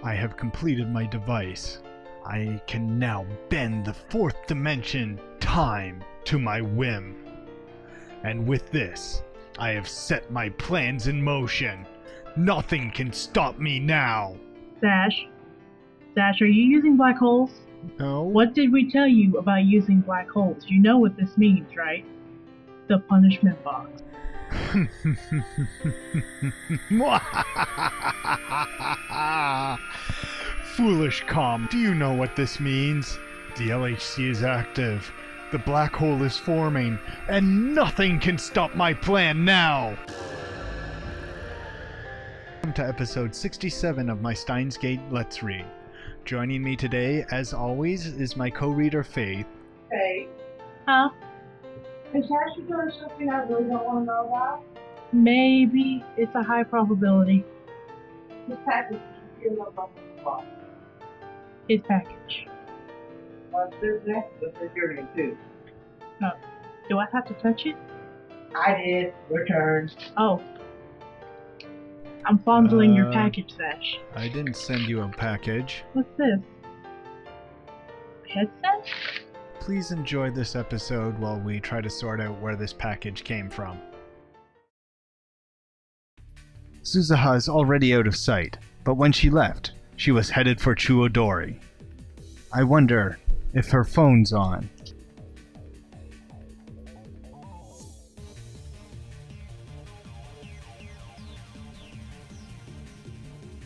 I have completed my device. I can now bend the fourth dimension, time, to my whim. And with this, I have set my plans in motion. Nothing can stop me now. Sash, are you using black holes? No. What did we tell you about using black holes? You know what this means, right? The punishment box. Foolish Com, do you know what this means? The LHC is active. The black hole is forming, and nothing can stop my plan now! Welcome to episode 67 of my Steins Gate Let's Read. Joining me today, as always, is my co-reader Faith. Hey. Huh? Is Ashley doing something I really don't want to know about? Maybe. It's a high probability. This package is here about the box. His package. What's this next? What's this your name too? Do I have to touch it? I did. Return. Oh. I'm fondling your package, Sash. I didn't send you a package. What's this? A headset? Please enjoy this episode while we try to sort out where this package came from. Suzuha is already out of sight, but when she left, she was headed for Chuodori. I wonder if her phone's on.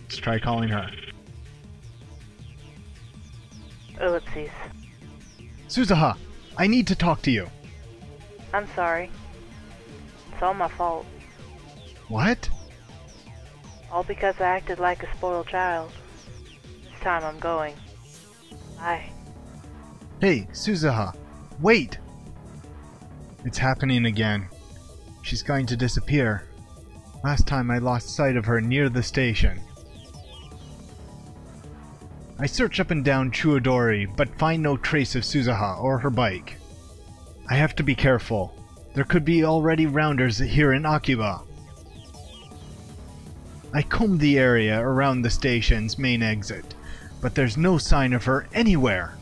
Let's try calling her. Ellipses. Suzuha, I need to talk to you. I'm sorry. It's all my fault. What? All because I acted like a spoiled child. This time I'm going. Bye. Hey, Suzuha, wait! It's happening again. She's going to disappear. Last time I lost sight of her near the station. I search up and down Chuodori, but find no trace of Suzuha or her bike. I have to be careful. There could be already rounders here in Akiba. I combed the area around the station's main exit, but there's no sign of her anywhere.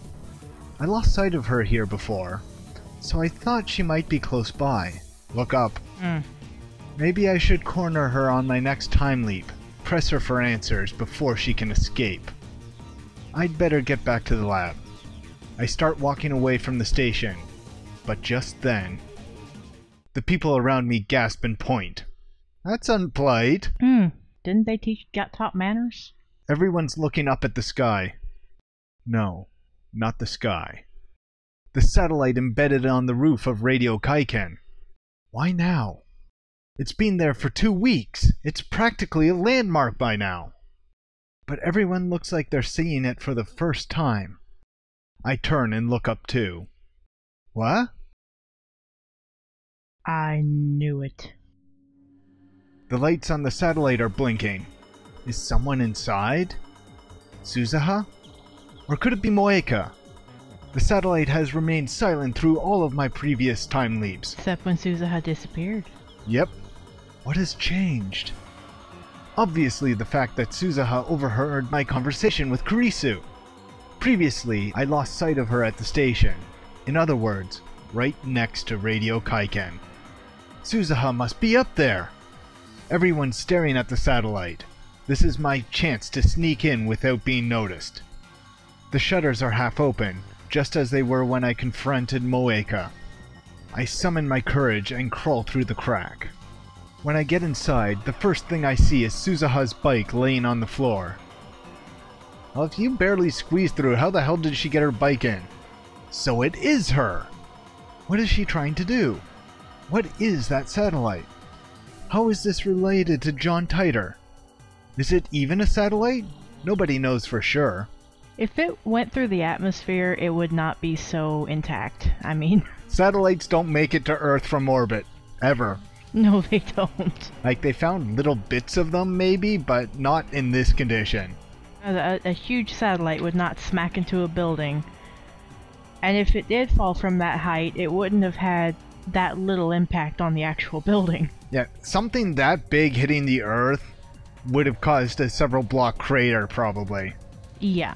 I lost sight of her here before, so I thought she might be close by. Look up. Maybe I should corner her on my next time leap, press her for answers before she can escape. I'd better get back to the lab. I start walking away from the station, but just then, the people around me gasp and point. That's unpolite. Didn't they teach top manners? Everyone's looking up at the sky. No, not the sky. The satellite embedded on the roof of Radio Kaiken. Why now? It's been there for 2 weeks. It's practically a landmark by now. But everyone looks like they're seeing it for the first time. I turn and look up too. What? I knew it. The lights on the satellite are blinking. Is someone inside? Suzuha? Or could it be Moeka? The satellite has remained silent through all of my previous time leaps. Except when Suzuha disappeared. Yep. What has changed? Obviously the fact that Suzuha overheard my conversation with Kurisu. Previously, I lost sight of her at the station. In other words, right next to Radio Kaiken. Suzuha must be up there! Everyone's staring at the satellite. This is my chance to sneak in without being noticed. The shutters are half open, just as they were when I confronted Moeka. I summon my courage and crawl through the crack. When I get inside, the first thing I see is Suzuha's bike laying on the floor. Well, if you barely squeezed through, how the hell did she get her bike in? So it is her! What is she trying to do? What is that satellite? How is this related to John Titor? Is it even a satellite? Nobody knows for sure. If it went through the atmosphere, it would not be so intact. I mean... Satellites don't make it to Earth from orbit. Ever. No, they don't. Like, they found little bits of them, maybe, but not in this condition. A huge satellite would not smack into a building. And if it did fall from that height, it wouldn't have had that little impact on the actual building. Yeah, something that big hitting the Earth would have caused a several block crater, probably. Yeah.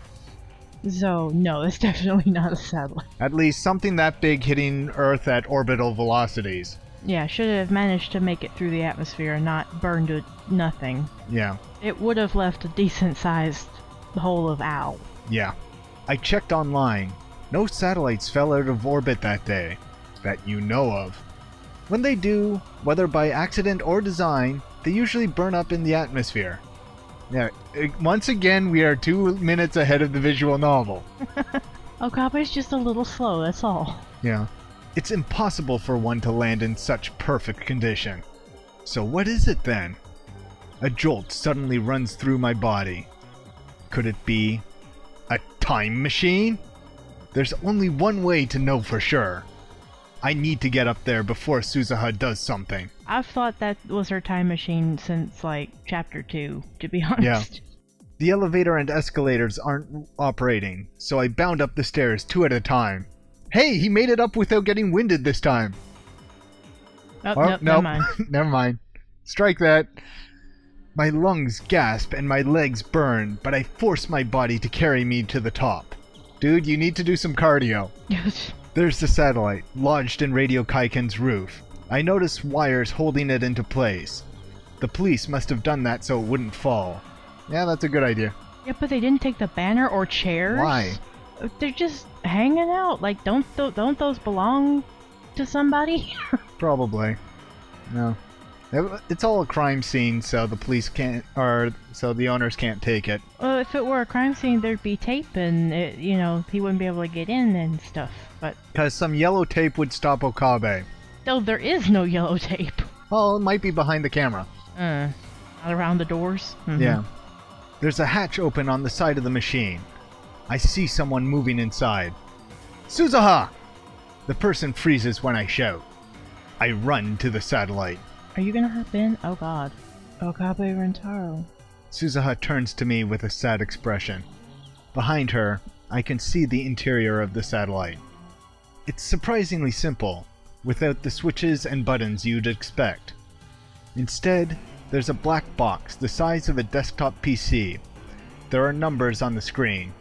So, no, it's definitely not a satellite. At least something that big hitting Earth at orbital velocities. Yeah, should have managed to make it through the atmosphere and not burn to nothing. Yeah. It would have left a decent-sized hole of owl. Yeah. I checked online. No satellites fell out of orbit that day. That you know of. When they do, whether by accident or design, they usually burn up in the atmosphere. Yeah, once again, we are 2 minutes ahead of the visual novel. Okabe's just a little slow, that's all. Yeah. It's impossible for one to land in such perfect condition. So what is it then? A jolt suddenly runs through my body. Could it be a time machine? There's only one way to know for sure. I need to get up there before Suzuha does something. I've thought that was her time machine since, like, chapter 2, to be honest. Yeah. The elevator and escalators aren't operating, so I bound up the stairs 2 at a time. Hey, he made it up without getting winded this time. Oh, Oh, nope, never mind. Never mind. Strike that. My lungs gasp and my legs burn, but I force my body to carry me to the top. Dude, you need to do some cardio. There's the satellite, lodged in Radio Kaiken's roof. I notice wires holding it into place. The police must have done that so it wouldn't fall. Yeah, that's a good idea. Yeah, but they didn't take the banner or chairs? Why? They're just hanging out. Like, don't those belong to somebody? Probably. No. It's all a crime scene, so the police can't, or so the owners can't take it. Well, if it were a crime scene, there'd be tape and, you know, he wouldn't be able to get in and stuff, but... Because some yellow tape would stop Okabe. No, there is no yellow tape. Well, it might be behind the camera. Not around the doors? Mm-hmm. Yeah. There's a hatch open on the side of the machine. I see someone moving inside. Suzuha! The person freezes when I shout. I run to the satellite. Are you gonna hop in? Oh god. Okabe Rentaro. Suzuha turns to me with a sad expression. Behind her, I can see the interior of the satellite. It's surprisingly simple, without the switches and buttons you'd expect. Instead, there's a black box the size of a desktop PC. There are numbers on the screen.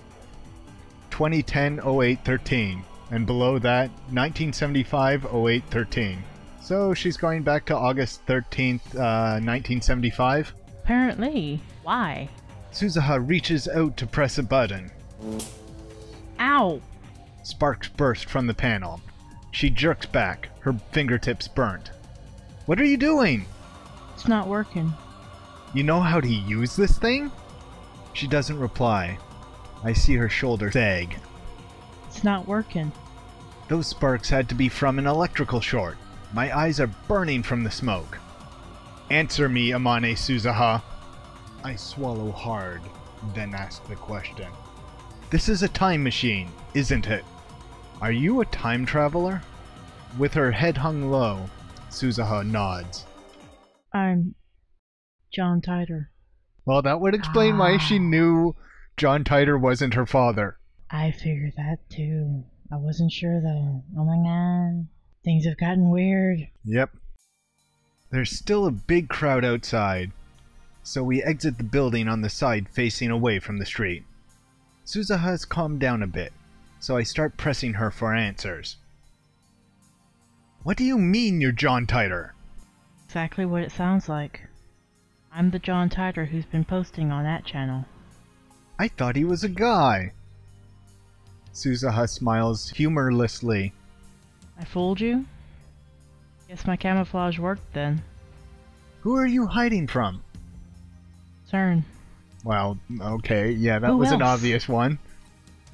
2010-08-13, and below that, 1975-08-13. So she's going back to August 13th, 1975? Apparently. Why? Suzuha reaches out to press a button. Ow! Sparks burst from the panel. She jerks back, her fingertips burnt. What are you doing? It's not working. You know how to use this thing? She doesn't reply. I see her shoulder sag. It's not working. Those sparks had to be from an electrical short. My eyes are burning from the smoke. Answer me, Amane Suzuha. I swallow hard, then ask the question. This is a time machine, isn't it? Are you a time traveler? With her head hung low, Suzuha nods. I'm John Titor. Well, that would explain why she knew John Titor wasn't her father. I figured that too. I wasn't sure though. Oh my god. Things have gotten weird. Yep. There's still a big crowd outside, so we exit the building on the side facing away from the street. Suzuha has calmed down a bit, so I start pressing her for answers. What do you mean you're John Titor? Exactly what it sounds like. I'm the John Titor who's been posting on that channel. I thought he was a guy. Suzuha smiles humorlessly. I fooled you? Guess my camouflage worked then. Who are you hiding from? CERN. Well, okay, yeah, that Who was an else? obvious one.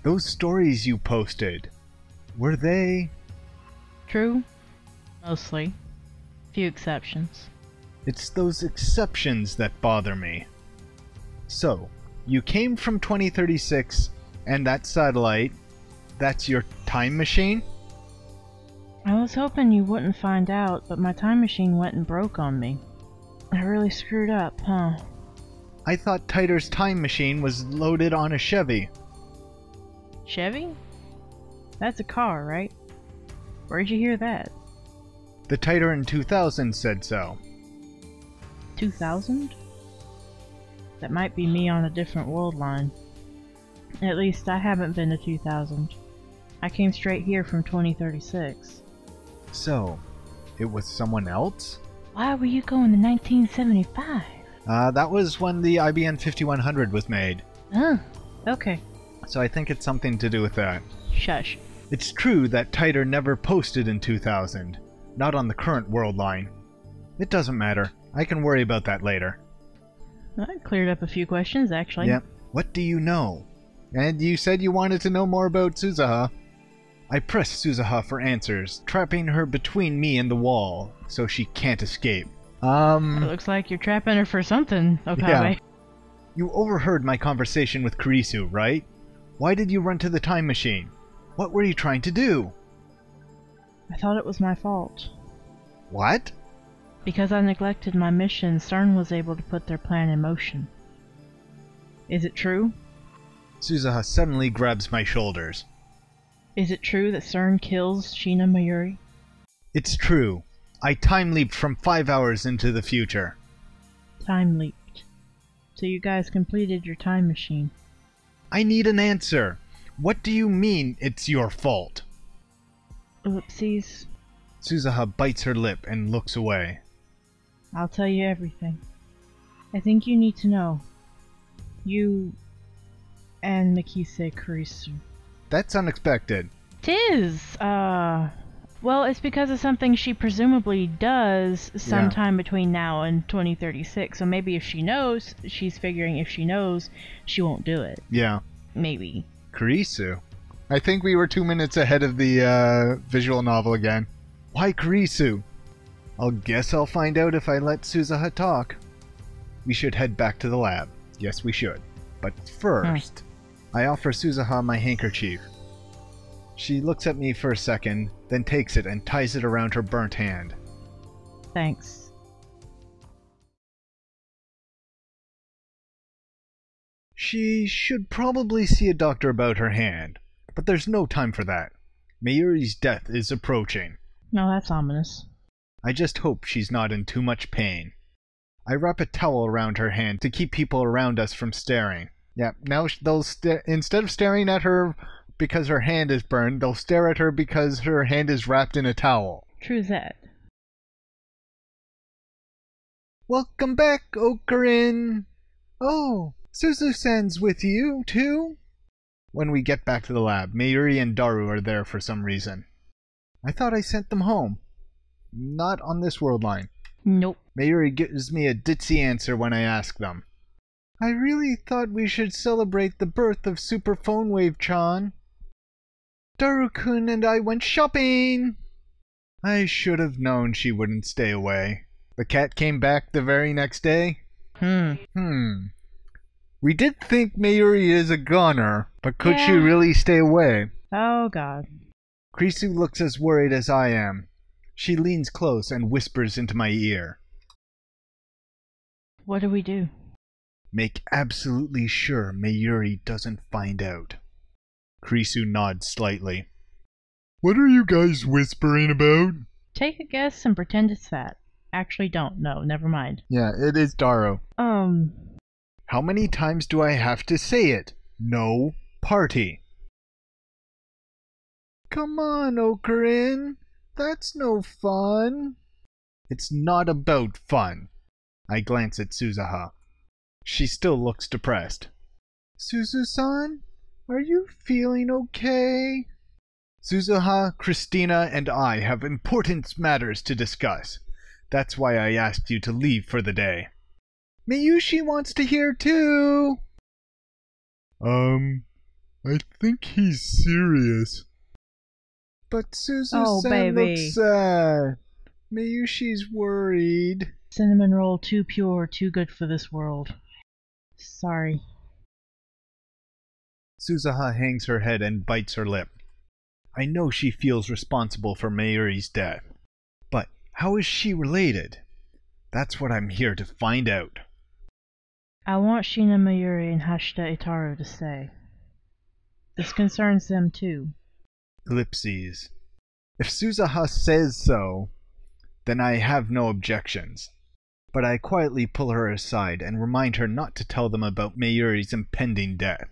Those stories you posted, were they... True? Mostly. Few exceptions. It's those exceptions that bother me. So, you came from 2036, and that satellite, that's your time machine? I was hoping you wouldn't find out, but my time machine went and broke on me. I really screwed up, huh? I thought Titor's time machine was loaded on a Chevy. Chevy? That's a car, right? Where'd you hear that? The Titor in 2000 said so. 2000? That might be me on a different world line. At least I haven't been to 2000. I came straight here from 2036. So, it was someone else? Why were you going to 1975? That was when the IBM 5100 was made. Oh, okay. So I think it's something to do with that. Shush. It's true that Titer never posted in 2000. Not on the current world line. It doesn't matter. I can worry about that later. That cleared up a few questions, actually. Yep. What do you know? And you said you wanted to know more about Suzuha. I pressed Suzuha for answers, trapping her between me and the wall, so she can't escape. It looks like you're trapping her for something, Okabe. Yeah. You overheard my conversation with Kurisu, right? Why did you run to the time machine? What were you trying to do? I thought it was my fault. What? Because I neglected my mission, CERN was able to put their plan in motion. Is it true? Suzuha suddenly grabs my shoulders. Is it true that CERN kills Shina Mayuri? It's true. I time-leaped from 5 hours into the future. Time leaped. So you guys completed your time machine. I need an answer. What do you mean it's your fault? Oopsies. Suzuha bites her lip and looks away. I'll tell you everything. I think you need to know. You and Mikise Kurisu. That's unexpected. 'Tis! Well, it's because of something she presumably does sometime between now and 2036. So maybe if she knows, she's figuring if she knows, she won't do it. Yeah. Maybe. Kurisu? I think we were 2 minutes ahead of the visual novel again. Why Kurisu? Guess I'll find out if I let Suzuha talk. We should head back to the lab. Yes, we should. But first, I offer Suzuha my handkerchief. She looks at me for a second, then takes it and ties it around her burnt hand. Thanks. She should probably see a doctor about her hand, but there's no time for that. Mayuri's death is approaching. No, that's ominous. I just hope she's not in too much pain. I wrap a towel around her hand to keep people around us from staring. Yeah, now they'll instead of staring at her because her hand is burned, they'll stare at her because her hand is wrapped in a towel. True that. Welcome back, Okarin! Oh, Suzu-san's with you, too? When we get back to the lab, Mayuri and Daru are there for some reason. I thought I sent them home. Not on this world line. Nope. Mayuri gives me a ditzy answer when I ask them. I really thought we should celebrate the birth of Super Phone Wave-chan. Daru-kun and I went shopping! I should have known she wouldn't stay away. The cat came back the very next day? We did think Mayuri is a goner, but could she really stay away? Oh god. Kurisu looks as worried as I am. She leans close and whispers into my ear. What do we do? Make absolutely sure Mayuri doesn't find out. Kurisu nods slightly. What are you guys whispering about? Take a guess and pretend it's that. Actually don't. No, never mind. Yeah, it is Daru. How many times do I have to say it? No party. Come on, Okarin. That's no fun. It's not about fun. I glance at Suzuha. She still looks depressed. Suzu-san, are you feeling okay? Suzuha, Christina, and I have important matters to discuss. That's why I asked you to leave for the day. Miyushi wants to hear too. I think he's serious. But Suzu-san looks sad. Miyushi's worried. Cinnamon roll too pure, too good for this world. Sorry. Suzuha hangs her head and bites her lip. I know she feels responsible for Mayuri's death. But how is she related? That's what I'm here to find out. I want Shina Mayuri and Hashida Itaru to stay. This concerns them too. Ellipses. If Suzuha says so, then I have no objections. but I quietly pull her aside and remind her not to tell them about Mayuri's impending death.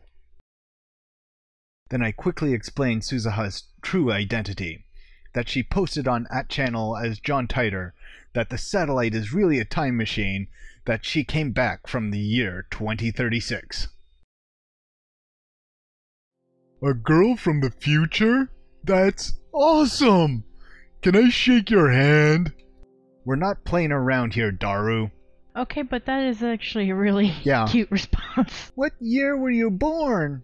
Then I quickly explain Suzuha's true identity, that she posted on @channel as John Titor, that the satellite is really a time machine, that she came back from the year 2036. A girl from the future? That's awesome! Can I shake your hand? We're not playing around here, Daru. Okay, but that is actually a really cute response. What year were you born?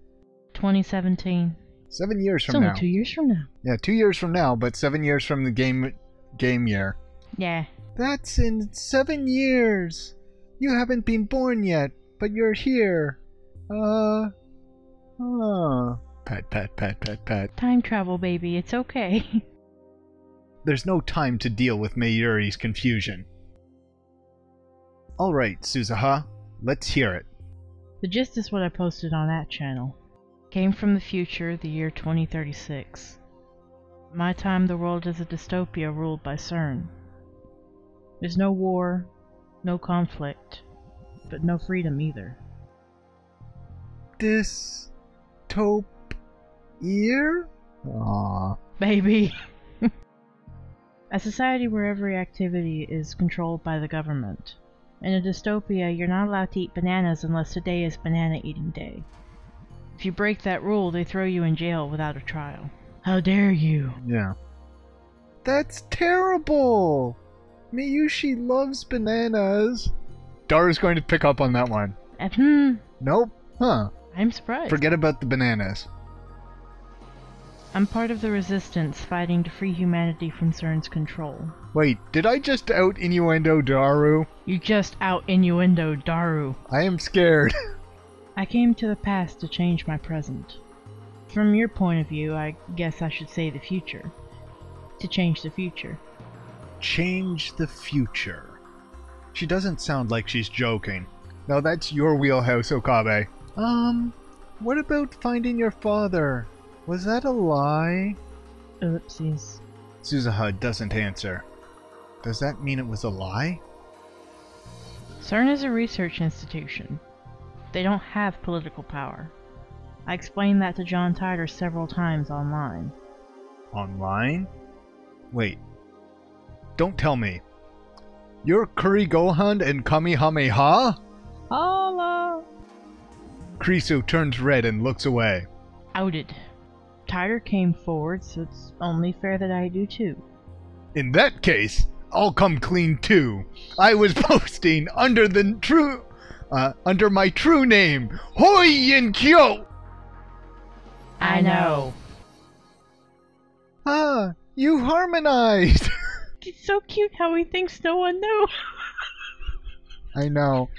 2017. 7 years from it's now. Only 2 years from now. Yeah, 2 years from now, but 7 years from the game year. Yeah. That's in 7 years. You haven't been born yet, but you're here. Pat, pat, pat, pat, pat. Time travel, baby. It's okay. There's no time to deal with Mayuri's confusion. Alright, Suzuha. Let's hear it. The gist is what I posted on that channel. Came from the future, the year 2036. My time, the world is a dystopia ruled by CERN. There's no war, no conflict, but no freedom either. Dystopia? Aww. Baby. A society where every activity is controlled by the government. In a dystopia, you're not allowed to eat bananas unless today is banana eating day. If you break that rule, they throw you in jail without a trial. How dare you? Yeah. That's terrible! Miyushi loves bananas. Daru's going to pick up on that one. Nope. Huh. I'm surprised. Forget about the bananas. I'm part of the resistance fighting to free humanity from CERN's control. Wait, did I just out innuendo Daru? You just out innuendo Daru. I am scared. I came to the past to change my present. From your point of view, I guess I should say the future. To change the future. Change the future. She doesn't sound like she's joking. Now that's your wheelhouse, Okabe. What about finding your father? Was that a lie? Oopsies. Suzuha doesn't answer. Does that mean it was a lie? CERN is a research institution. They don't have political power. I explained that to John Titor several times online. Online? Wait. Don't tell me. You're Kuri Gohan and Kamehameha? Holla! Krisu turns red and looks away. Outed. Titor came forward, so it's only fair that I do too. In that case, I'll come clean too. I was posting under my true name, Hoi Yin Kyo! I know. Ah, you harmonized! It's so cute how he thinks no one knew. I know.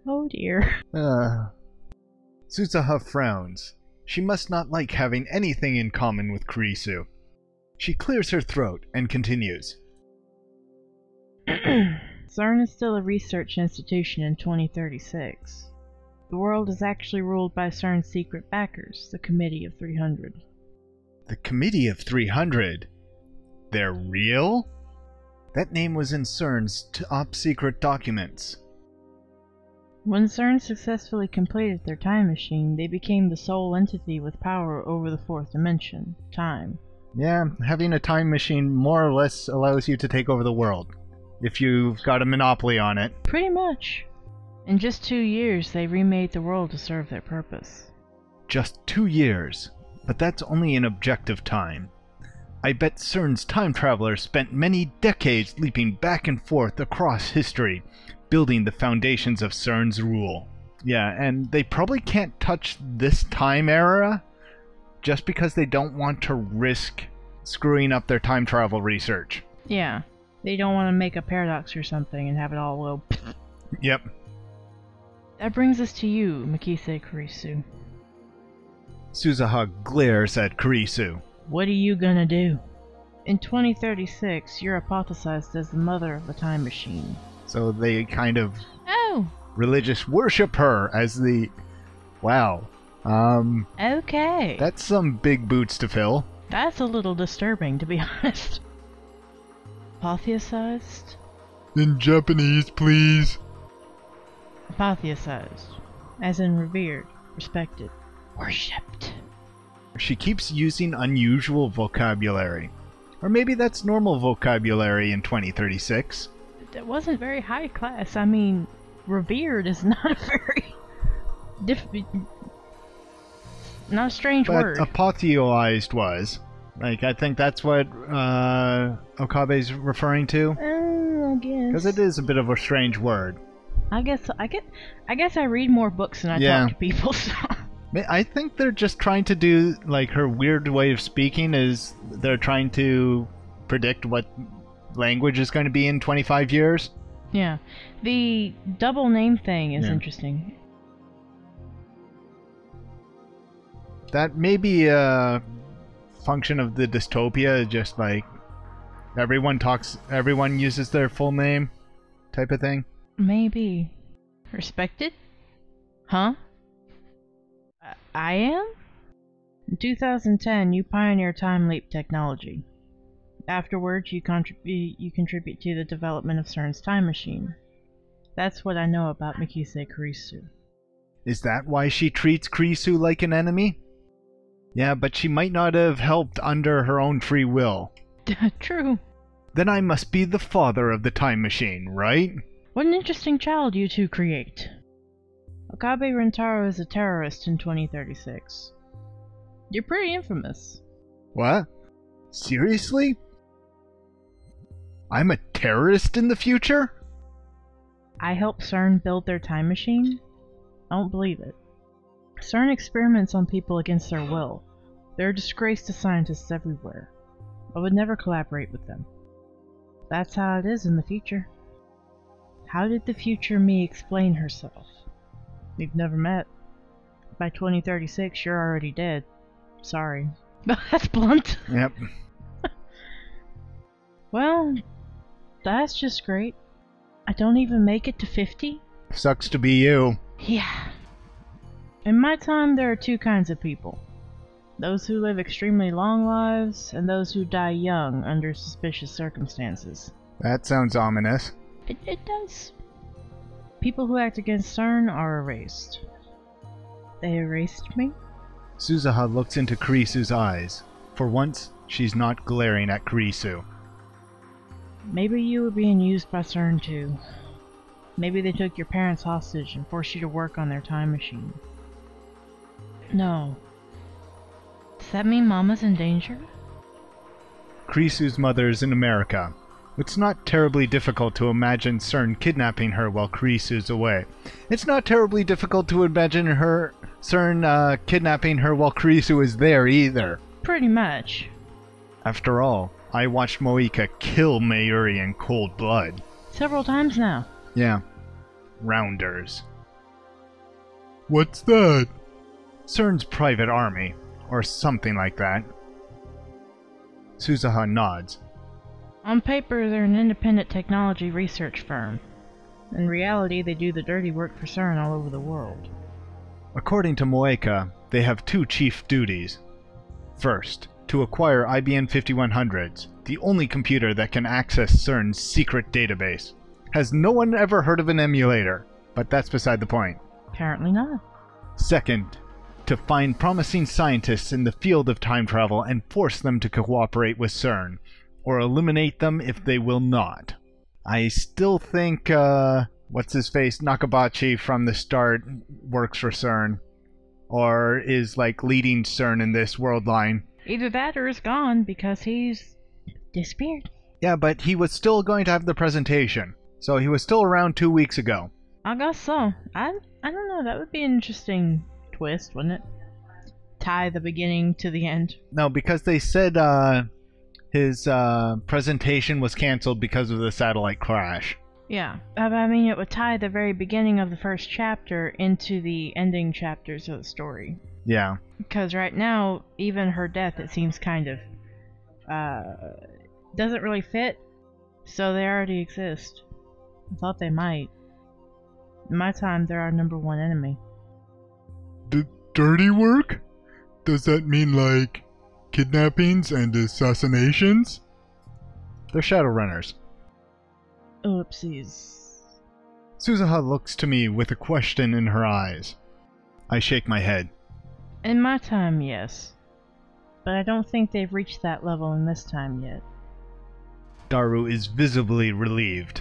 Oh dear. Suzuha frowns. She must not like having anything in common with Kurisu. She clears her throat and continues. CERN is still a research institution in 2036. The world is actually ruled by CERN's secret backers, the Committee of 300. The Committee of 300? They're real? That name was in CERN's top secret documents. When CERN successfully completed their time machine, they became the sole entity with power over the fourth dimension, time. Yeah, having a time machine more or less allows you to take over the world, if you've got a monopoly on it. Pretty much. In just 2 years, they remade the world to serve their purpose. Just 2 years? But that's only in objective time. I bet CERN's time travelers spent many decades leaping back and forth across history, building the foundations of CERN's rule. Yeah, and they probably can't touch this time era just because they don't want to risk screwing up their time travel research. Yeah, they don't want to make a paradox or something and have it all go. Yep. That brings us to you, Mikise Kurisu. Suzuha glares at Kurisu. What are you gonna do? In 2036, you're hypothesized as the mother of the time machine. So they kind of Oh! religious worship her as the... Wow. Okay. That's some big boots to fill. That's a little disturbing, to be honest. Apotheosized? In Japanese, please. Apotheosized. As in revered, respected, worshipped. She keeps using unusual vocabulary. Or maybe that's normal vocabulary in 2036. That wasn't very high class. I mean, revered is not a very... not a strange But word. apotheosized was. Like, I think that's what Okabe's referring to. I guess. Because it is a bit of a strange word. I guess I read more books than I talk to people, so... I think they're just trying to do, like, her weird way of speaking is they're trying to predict what language is going to be in 25 years. Yeah. The double name thing is interesting. That may be a function of the dystopia, just like everyone uses their full name type of thing. Maybe. Respected? Huh? I am? In 2010, you pioneer time leap technology. Afterwards, you contribute to the development of CERN's time machine. That's what I know about Mikise Kurisu. Is that why she treats Kurisu like an enemy? Yeah, but she might not have helped under her own free will. True. Then I must be the father of the time machine, right? What an interesting child you two create. Okabe Rentaro is a terrorist in 2036. You're pretty infamous. What? Seriously? I'm a terrorist in the future? I helped CERN build their time machine? I don't believe it. CERN experiments on people against their will. They're a disgrace to scientists everywhere. I would never collaborate with them. That's how it is in the future. How did the future me explain herself? We've never met. By 2036, you're already dead. Sorry. That's blunt. Yep. Well, that's just great. I don't even make it to 50? Sucks to be you. Yeah. In my time, there are two kinds of people. Those who live extremely long lives, and those who die young under suspicious circumstances. That sounds ominous. It does. People who act against CERN are erased. They erased me? Suzuha looks into Kurisu's eyes. For once, she's not glaring at Kurisu. Maybe you were being used by CERN too. Maybe they took your parents hostage and forced you to work on their time machine. No. Does that mean Mama's in danger? Kurisu's mother is in America. It's not terribly difficult to imagine CERN kidnapping her while Kurisu's away. It's not terribly difficult to imagine CERN kidnapping her while Kurisu is there either. Pretty much. After all, I watched Moika kill Mayuri in cold blood. Several times now. Yeah. Rounders. What's that? CERN's private army, or something like that. Suzuha nods. On paper, they're an independent technology research firm. In reality, they do the dirty work for CERN all over the world. According to Moeka, they have two chief duties. First, to acquire IBM 5100s, the only computer that can access CERN's secret database. Has no one ever heard of an emulator? But that's beside the point. Apparently not. Second, to find promising scientists in the field of time travel and force them to cooperate with CERN, or eliminate them if they will not. I still think, what's-his-face, Nakabachi from the start works for CERN, or is, like, leading CERN in this world line. Either that or is gone because he's disappeared. Yeah, but he was still going to have the presentation, so he was still around 2 weeks ago. I guess so. I don't know, that would be an interesting twist, wouldn't it? Tie the beginning to the end. No, because they said, his presentation was cancelled because of the satellite crash. Yeah, I mean, it would tie the very beginning of the first chapter into the ending chapters of the story. Yeah. Because right now, even her death, it seems kind of, doesn't really fit, so they already exist. I thought they might. In my time, they're our number one enemy. Dirty work? Does that mean, like, kidnappings and assassinations? They're Shadowrunners. Oopsies. Suzuha looks to me with a question in her eyes. I shake my head. In my time, yes. But I don't think they've reached that level in this time yet. Daru is visibly relieved.